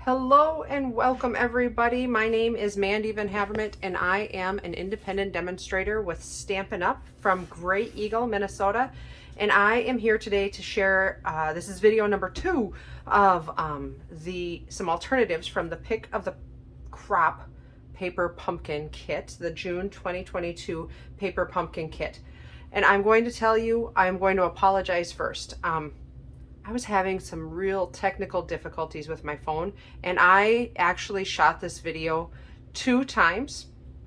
Hello and welcome everybody. My name is Mandy VanHavermaet and I am an independent demonstrator with Stampin' Up from Gray Eagle, Minnesota. And I am here today to share, this is video number 2 of some alternatives from the Pick of the Crop Paper Pumpkin Kit, the June 2022 Paper Pumpkin Kit. And I'm going to tell you, I'm going to apologize first. I was having some real technical difficulties with my phone, and I actually shot this video 2 times,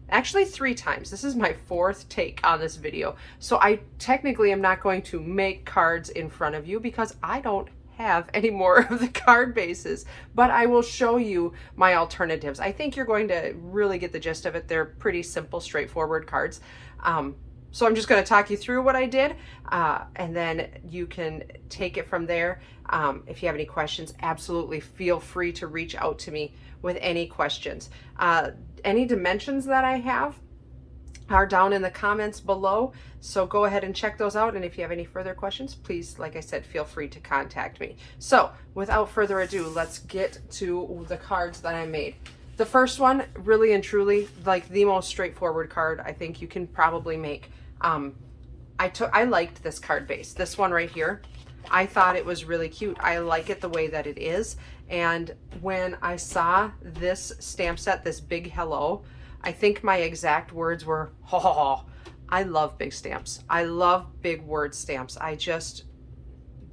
actually 3 times. This is my 4th take on this video. So I technically am not going to make cards in front of you because I don't have any more of the card bases, but I will show you my alternatives. I think you're going to really get the gist of it. They're pretty simple, straightforward cards. So I'm just going to talk you through what I did, and then you can take it from there. If you have any questions, absolutely feel free to reach out to me with any questions. Any dimensions that I have are down in the comments below, so go ahead and check those out. And if you have any further questions, please, like I said, feel free to contact me. So without further ado, let's get to the cards that I made. The first one, really and truly, like the most straightforward card I think you can probably make. I liked this card base, this one right here. I thought it was really cute. I like it the way that it is. And when I saw this stamp set, this big hello, I think my exact words were, oh, I love big stamps. I love big word stamps.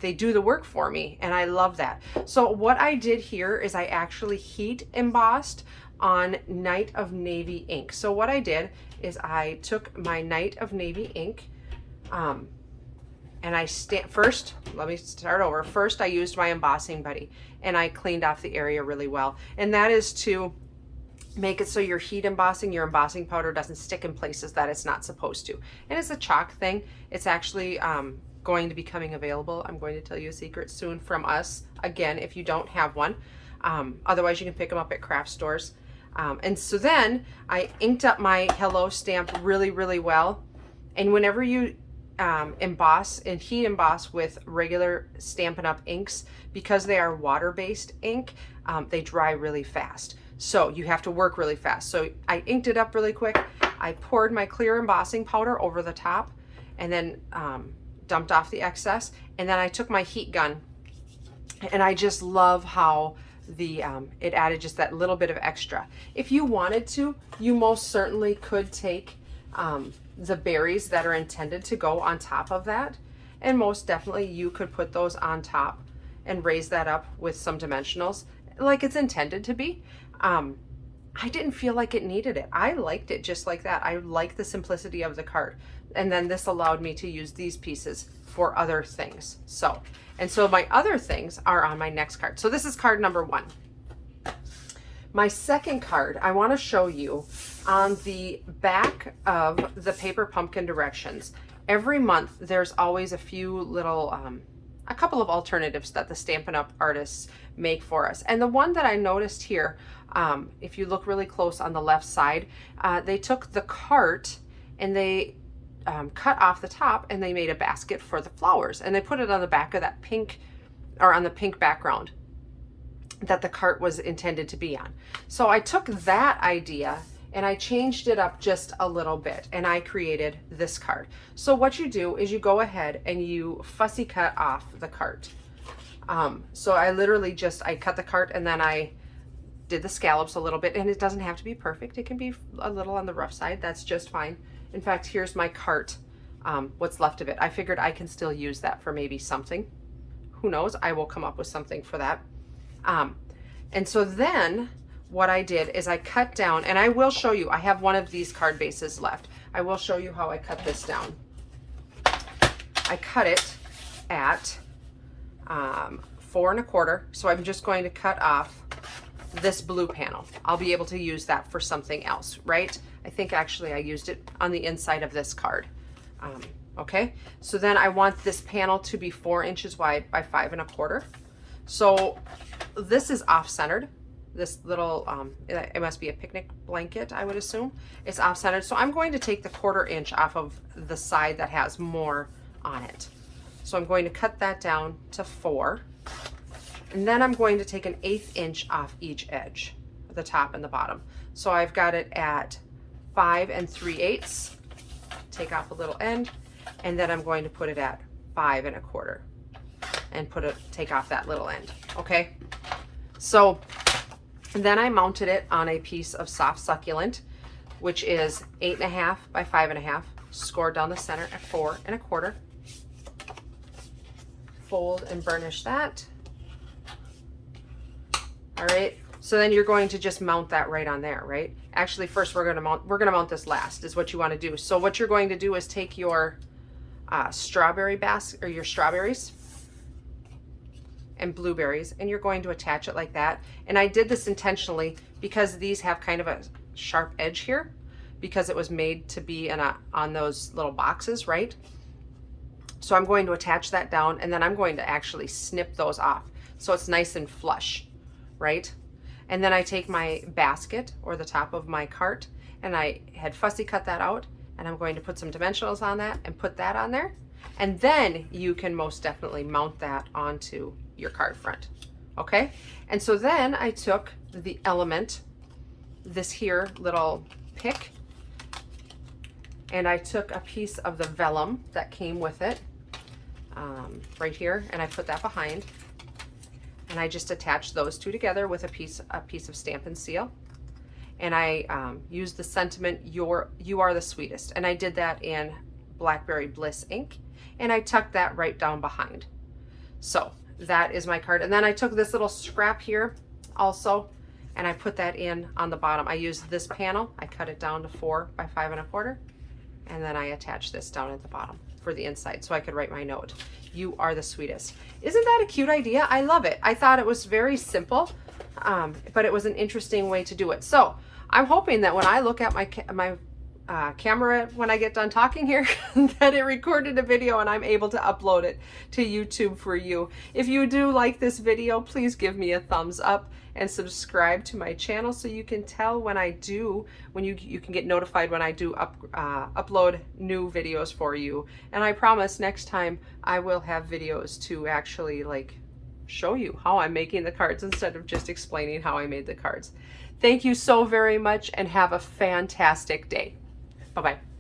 They do the work for me, and I love that. So what I did here is I actually heat embossed on Night of Navy ink. So what I did is I took my Night of Navy ink, and first, let me start over. First, I used my embossing buddy, and I cleaned off the area really well. And that is to make it so your heat embossing, your embossing powder doesn't stick in places that it's not supposed to. And it's a chalk thing. It's actually going to be coming available. I'm going to tell you a secret soon from us, again, if you don't have one. Otherwise, you can pick them up at craft stores. And so then I inked up my hello stamp really, really well. And whenever you emboss and heat emboss with regular Stampin' Up inks, because they are water-based ink, they dry really fast. So you have to work really fast. So I inked it up really quick. I poured my clear embossing powder over the top and then dumped off the excess. And then I took my heat gun, and I just love how it added just that little bit of extra. If you wanted to, you most certainly could take the berries that are intended to go on top of that, and most definitely you could put those on top and raise that up with some dimensionals like it's intended to be. I didn't feel like it needed it. I liked it just like that. I like the simplicity of the card. And then this allowed me to use these pieces for other things. So my other things are on my next card. So this is card number 1. My second card, I want to show you on the back of the Paper Pumpkin directions. Every month, there's always a few little, a couple of alternatives that the Stampin' Up artists make for us. And the one that I noticed here, if you look really close on the left side, they took the cart and they cut off the top and they made a basket for the flowers, and they put it on the back of that pink, or on the pink background that the cart was intended to be on. So I took that idea and I changed it up just a little bit, and I created this card. So what you do is you go ahead and you fussy cut off the cart. So I literally I cut the cart and then I did the scallops a little bit, and it doesn't have to be perfect. It can be a little on the rough side. That's just fine. In fact, here's my cart, what's left of it. I figured I can still use that for maybe something. Who knows? I will come up with something for that. And so then what I did is I cut down, and I will show you, I have one of these card bases left. I will show you how I cut this down. I cut it at 4 1/4. So I'm just going to cut off this blue panel. I'll be able to use that for something else, right? I think actually I used it on the inside of this card. Okay, so then I want this panel to be 4 inches wide by 5 1/4. So this is off-centered. This little, it must be a picnic blanket, I would assume. It's off-centered. So I'm going to take the 1/4 inch off of the side that has more on it. So I'm going to cut that down to 4. And then I'm going to take an 1/8 inch off each edge, the top and the bottom. So I've got it at 5 3/8. Take off a little end, and then I'm going to put it at 5 1/4 and take off that little end. Okay, so then I mounted it on a piece of Soft Succulent, which is 8 1/2 by 5 1/2, scored down the center at 4 1/4. Fold and burnish that. All right, so then you're going to just mount that right on there, right? Actually, first we're gonna mount this last, is what you want to do. So what you're going to do is take your strawberry basket, or your strawberries and blueberries, and you're going to attach it like that. And I did this intentionally because these have kind of a sharp edge here, because it was made to be on those little boxes, right? So I'm going to attach that down, and then I'm going to actually snip those off so it's nice and flush, right? And then I take my basket, or the top of my cart, and I had Fussy cut that out, and I'm going to put some dimensionals on that and put that on there. And then you can most definitely mount that onto your card front, okay? And so then I took the element, this here little pick, and I took a piece of the vellum that came with it, right here, and I put that behind. And I just attached those two together with a piece of Stampin' Seal. And I used the sentiment, you are the sweetest. And I did that in Blackberry Bliss ink. And I tucked that right down behind. So that is my card. And then I took this little scrap here also, and I put that in on the bottom. I used this panel. I cut it down to 4 by 5 1/4. And then I attached this down at the bottom for the inside so I could write my note. You are the sweetest. Isn't that a cute idea? I love it. I thought it was very simple, but it was an interesting way to do it. So I'm hoping that when I look at my camera when I get done talking here, that it recorded a video and I'm able to upload it to YouTube for you. If you do like this video, please give me a thumbs up and subscribe to my channel so you can tell when you can get notified when I do upload new videos for you. And I promise next time I will have videos to actually like show you how I'm making the cards instead of just explaining how I made the cards. Thank you so very much and have a fantastic day. Bye-bye.